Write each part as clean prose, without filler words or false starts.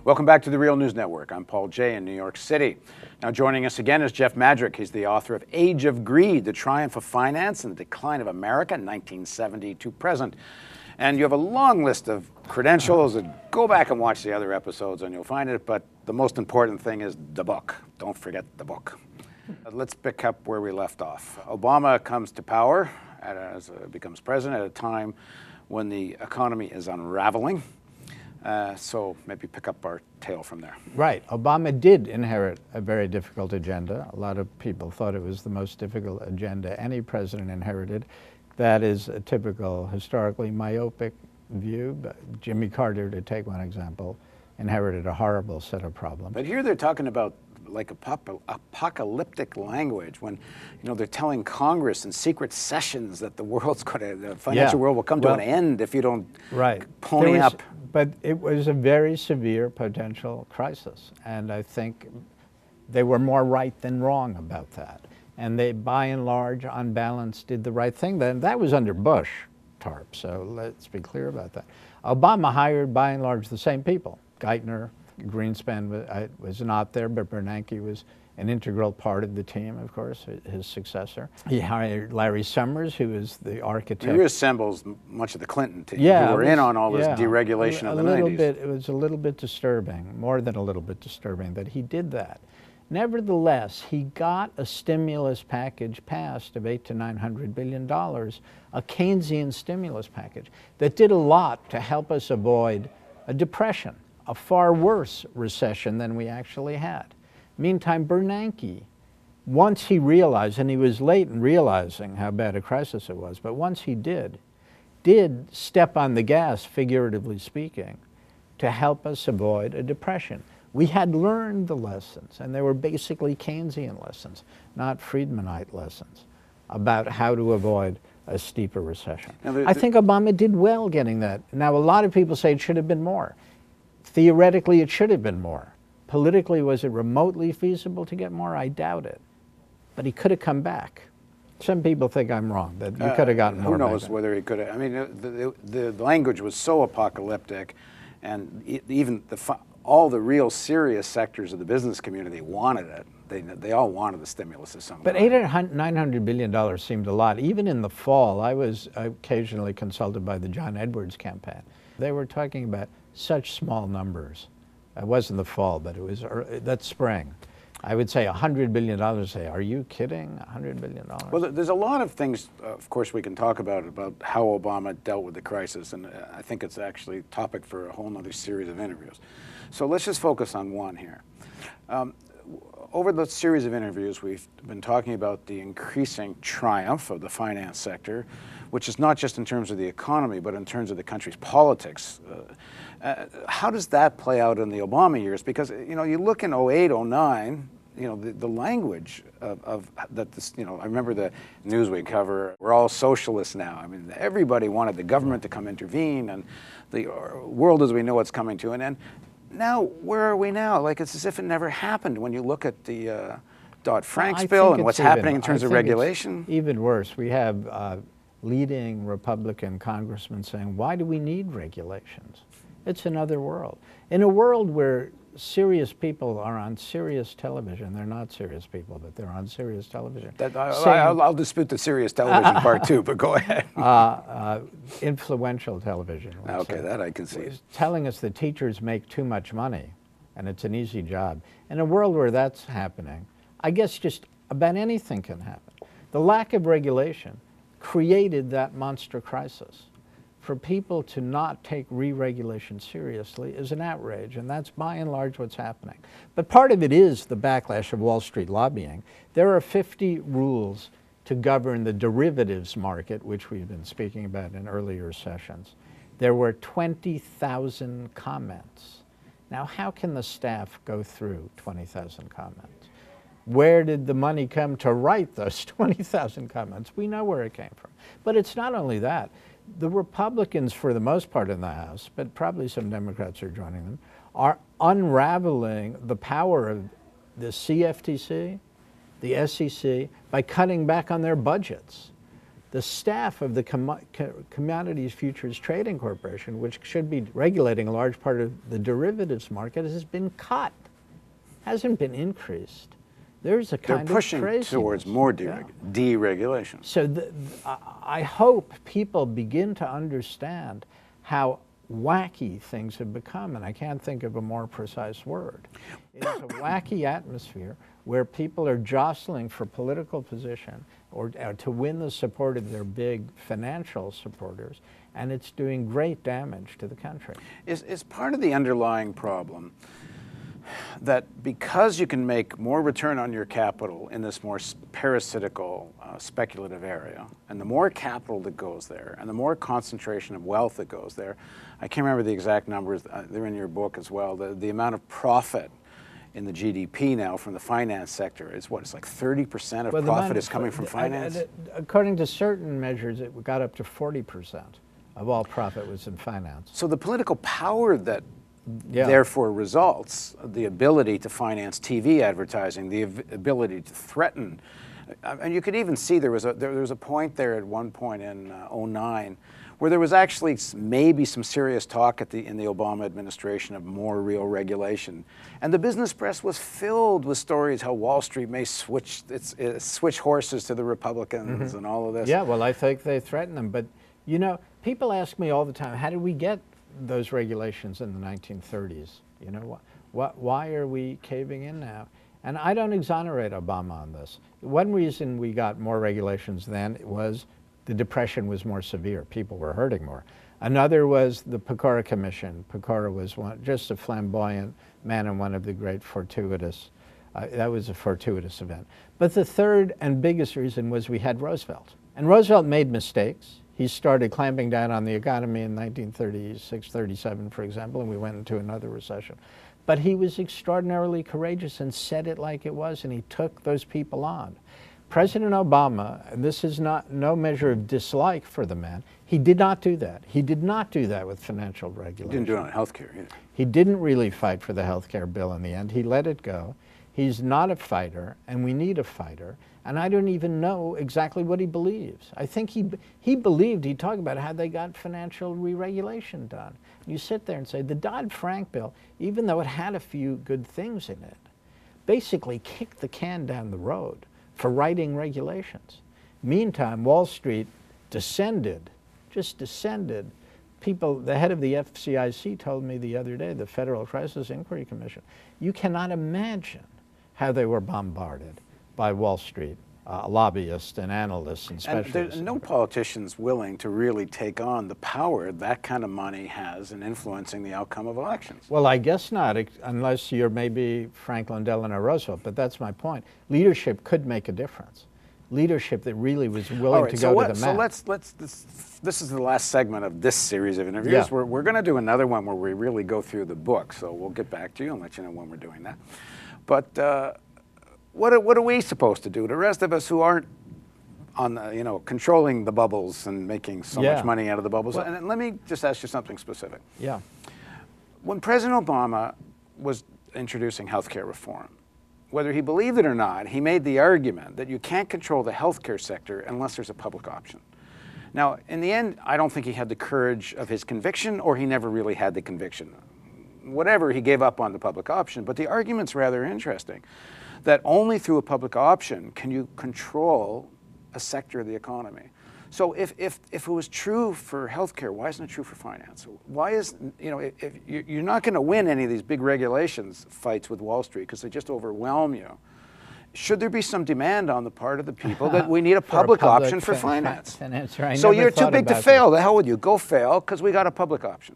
Welcome back to the Real News Network. I'm Paul Jay in New York City. Now joining us again is Jeff Madrick. He's the author of Age of Greed, The Triumph of Finance and the Decline of America, 1970 to present. And you have a long list of credentials. Go back and watch the other episodes and you'll find it. But the most important thing is the book. Don't forget the book. Let's pick up where we left off. Obama comes to power, becomes president at a time when the economy is unraveling. So maybe pick up our tale from there. Right. Obama did inherit a very difficult agenda. A lot of people thought it was the most difficult agenda any president inherited. That is a typical historically myopic view. But Jimmy Carter, to take one example, inherited a horrible set of problems. But here they're talking about like apocalyptic language when, you know, they're telling Congress in secret sessions that the world's going to, the financial world will come to an end if you don't pony up. But it was a very severe potential crisis, and I think they were more right than wrong about that. And they, by and large, on balance, did the right thing. Then that was under Bush TARP, so let's be clear about that. Obama hired, by and large, the same people. Geithner, Greenspan was not there, but Bernanke was an integral part of the team, of course, his successor. He hired Larry Summers, who is the architect. He resembles much of the Clinton team, who were in on all this deregulation of the 90s. It was a little bit disturbing, more than a little bit disturbing, that he did that. Nevertheless, he got a stimulus package passed of $800 to $900 billion, a Keynesian stimulus package that did a lot to help us avoid a depression, a far worse recession than we actually had. Meantime, Bernanke, once he realized, and he was late in realizing how bad a crisis it was, but once he did step on the gas, figuratively speaking, to help us avoid a depression. We had learned the lessons, and they were basically Keynesian lessons, not Friedmanite lessons, about how to avoid a steeper recession. I think Obama did well getting that. Now, a lot of people say it should have been more. Theoretically, it should have been more. Politically, was it remotely feasible to get more? I doubt it. But he could have come back. Some people think I'm wrong, that he could have gotten more. Who knows whether he could have. I mean, the language was so apocalyptic, and even all the real serious sectors of the business community wanted it. They all wanted the stimulus of some kind. But $800 to $900 billion seemed a lot. Even in the fall, I was occasionally consulted by the John Edwards campaign. They were talking about such small numbers. It wasn't the fall, but it was that spring. I would say $100 billion. Say, are you kidding? $100 billion. Well, there's a lot of things, of course, we can talk about how Obama dealt with the crisis, and I think it's actually a topic for a whole other series of interviews. So let's just focus on one here. Over the series of interviews, we've been talking about the increasing triumph of the finance sector, which is not just in terms of the economy, but in terms of the country's politics. How does that play out in the Obama years? Because, you know, you look in 08, 09, you know, the language of that, you know, I remember the news we cover, we're all socialists now. I mean, everybody wanted the government to come intervene, and the world as we know it's coming to an end. Now, where are we now? Like, it's as if it never happened when you look at the Dodd-Frank bill and what's happening in terms of regulation. Even worse, we have leading Republican congressmen saying, why do we need regulations? It's another world. In a world where serious people are on serious television, they're not serious people, but they're on serious television. I'll dispute the serious television part too, but go ahead. Influential television. Okay, that I can see. Telling us that teachers make too much money and it's an easy job. In a world where that's happening, I guess just about anything can happen. The lack of regulation created that monster crisis. For people to not take re-regulation seriously is an outrage, and that's by and large what's happening. But part of it is the backlash of Wall Street lobbying. There are 50 rules to govern the derivatives market, which we've been speaking about in earlier sessions. There were 20,000 comments. Now, how can the staff go through 20,000 comments? Where did the money come to write those 20,000 comments? We know where it came from. But it's not only that. The Republicans, for the most part in the House, but probably some Democrats are joining them, are unraveling the power of the CFTC, the SEC, by cutting back on their budgets. the staff of the Commodities Futures Trading Corporation, which should be regulating a large part of the derivatives market, has been cut, hasn't been increased. There's a kind of craziness. They're pushing towards more deregulation. So I hope people begin to understand how wacky things have become, and I can't think of a more precise word. It's a wacky atmosphere where people are jostling for political position or to win the support of their big financial supporters, and it's doing great damage to the country. Is part of the underlying problem that because you can make more return on your capital in this more parasitical, speculative area, and the more capital that goes there, and the more concentration of wealth that goes there, I can't remember the exact numbers, they're in your book as well, the amount of profit in the GDP now from the finance sector is what, it's like 30% of profit is coming from finance? According to certain measures, it got up to 40% of all profit was in finance. So the political power that therefore results, the ability to finance TV advertising, the ability to threaten, and you could even see there was a point there at one point in '09 where there was actually maybe some serious talk in the Obama administration of more real regulation, and the business press was filled with stories how Wall Street may switch horses to the Republicans and all of this. Yeah, well, I think they threatened them, but you know, people ask me all the time, how did we get those regulations in the 1930s? You know, why are we caving in now? And I don't exonerate Obama on this. One reason we got more regulations then was the Depression was more severe. People were hurting more. Another was the Pecora Commission. Pecora was just a flamboyant man and one of the great fortuitous, that was a fortuitous event. But the third and biggest reason was we had Roosevelt. And Roosevelt made mistakes. He started clamping down on the economy in 1936, 37, for example, and we went into another recession. But he was extraordinarily courageous and said it like it was, and he took those people on. President Obama, and this is no measure of dislike for the man, he did not do that. He did not do that with financial regulation. He didn't do it on health care either. He didn't really fight for the health care bill in the end. He let it go. He's not a fighter, and we need a fighter. And I don't even know exactly what he believes. I think he believed, he talked about how they got financial re-regulation done. You sit there and say, the Dodd-Frank bill, even though it had a few good things in it, basically kicked the can down the road for writing regulations. Meantime, Wall Street descended, just descended. People, the head of the FCIC told me the other day, the Federal Crisis Inquiry Commission, you cannot imagine how they were bombarded by Wall Street lobbyists and analysts and specialists. And there's no politicians willing to really take on the power that kind of money has in influencing the outcome of elections. Well, I guess not, unless you're maybe Franklin Delano Roosevelt, but that's my point. Leadership could make a difference. Leadership that really was willing to go to the mat. So this is the last segment of this series of interviews. Yeah. We're going to do another one where we really go through the book, so we'll get back to you and let you know when we're doing that. But what are we supposed to do? The rest of us who aren't on the, controlling the bubbles and making so much money out of the bubbles. Well, and let me just ask you something specific. Yeah. When President Obama was introducing health care reform, whether he believed it or not, he made the argument that you can't control the healthcare sector unless there's a public option. Now, in the end, I don't think he had the courage of his conviction, or he never really had the conviction. Whatever, he gave up on the public option, but the argument's rather interesting, that only through a public option can you control a sector of the economy. So if it was true for healthcare, why isn't it true for finance? Why is, if you're not going to win any of these big regulations fights with Wall Street because they just overwhelm you. Should there be some demand on the part of the people that we need a public option for finance? So you're too big to fail. The hell with you. Go fail because we got a public option.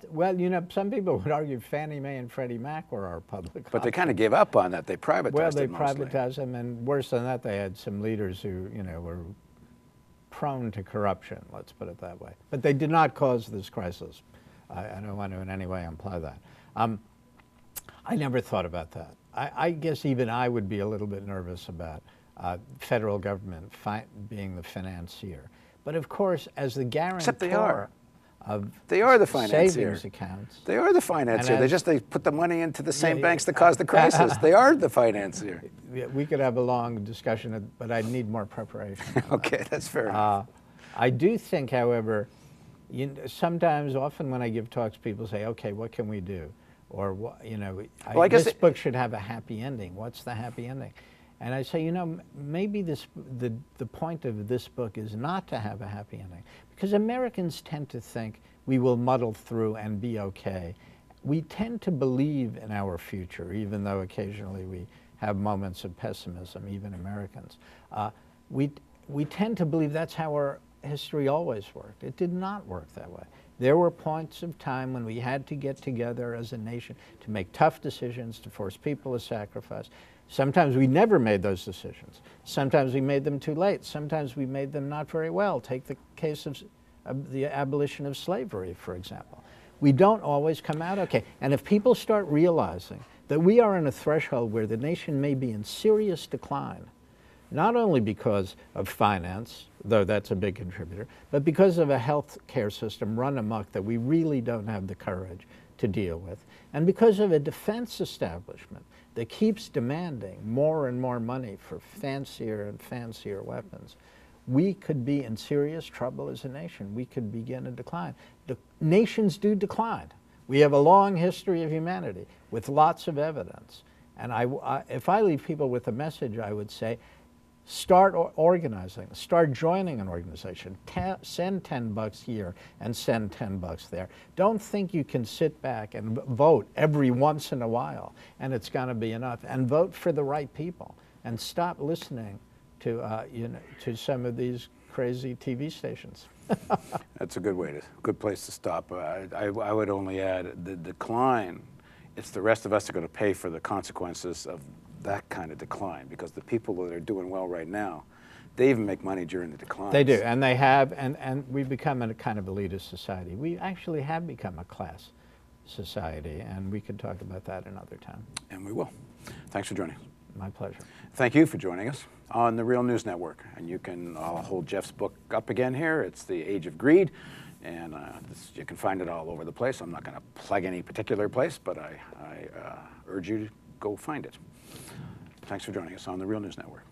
Well, some people would argue Fannie Mae and Freddie Mac were our public But they kind of gave up on that. They privatized Well, they mostly. privatized them, and worse than that, they had some leaders who, were prone to corruption, let's put it that way. But they did not cause this crisis. I don't want to in any way imply that. I never thought about that. I guess even I would be a little bit nervous about federal government being the financier. But of course, as the guarantor... Except they are. of They are the financier. savings accounts. They are the financier. They put the money into the same Yeah, banks that caused the crisis. They are the financier. We could have a long discussion, but I need more preparation. Okay, that's fair enough. I do think, however, sometimes, often when I give talks, people say, okay, what can we do? Or, I guess this book should have a happy ending. What's the happy ending? And I say, maybe the point of this book is not to have a happy ending, because Americans tend to think we will muddle through and be okay. We tend to believe in our future, even though occasionally we have moments of pessimism, even Americans. We tend to believe that's how our history always worked. It did not work that way. There were points of time when we had to get together as a nation to make tough decisions, to force people to sacrifice. Sometimes we never made those decisions. Sometimes we made them too late. Sometimes we made them not very well. Take the case of the abolition of slavery, for example. We don't always come out okay. And if people start realizing that we are on a threshold where the nation may be in serious decline, not only because of finance, though that's a big contributor, but because of a health care system run amok that we really don't have the courage to deal with, and because of a defense establishment that keeps demanding more and more money for fancier and fancier weapons, we could be in serious trouble as a nation. We could begin a decline. Nations do decline. We have a long history of humanity with lots of evidence. And if I leave people with a message, I would say, start organizing, start joining an organization, send $10 here and send $10 there. Don't think you can sit back and vote every once in a while and it's going to be enough, and vote for the right people and stop listening to, to some of these crazy TV stations. That's a good place to stop. I would only add the decline. It's the rest of us that are going to pay for the consequences of that kind of decline, because the people that are doing well right now, they even make money during the decline. They do, and they have, and we've become a kind of elitist society. We actually have become a class society, and we could talk about that another time. And we will. Thanks for joining us. My pleasure. Thank you for joining us on the Real News Network. And I'll hold Jeff's book up again here. It's The Age of Greed. And you can find it all over the place. I'm not going to plug any particular place, but I urge you to go find it. Thanks for joining us on the Real News Network.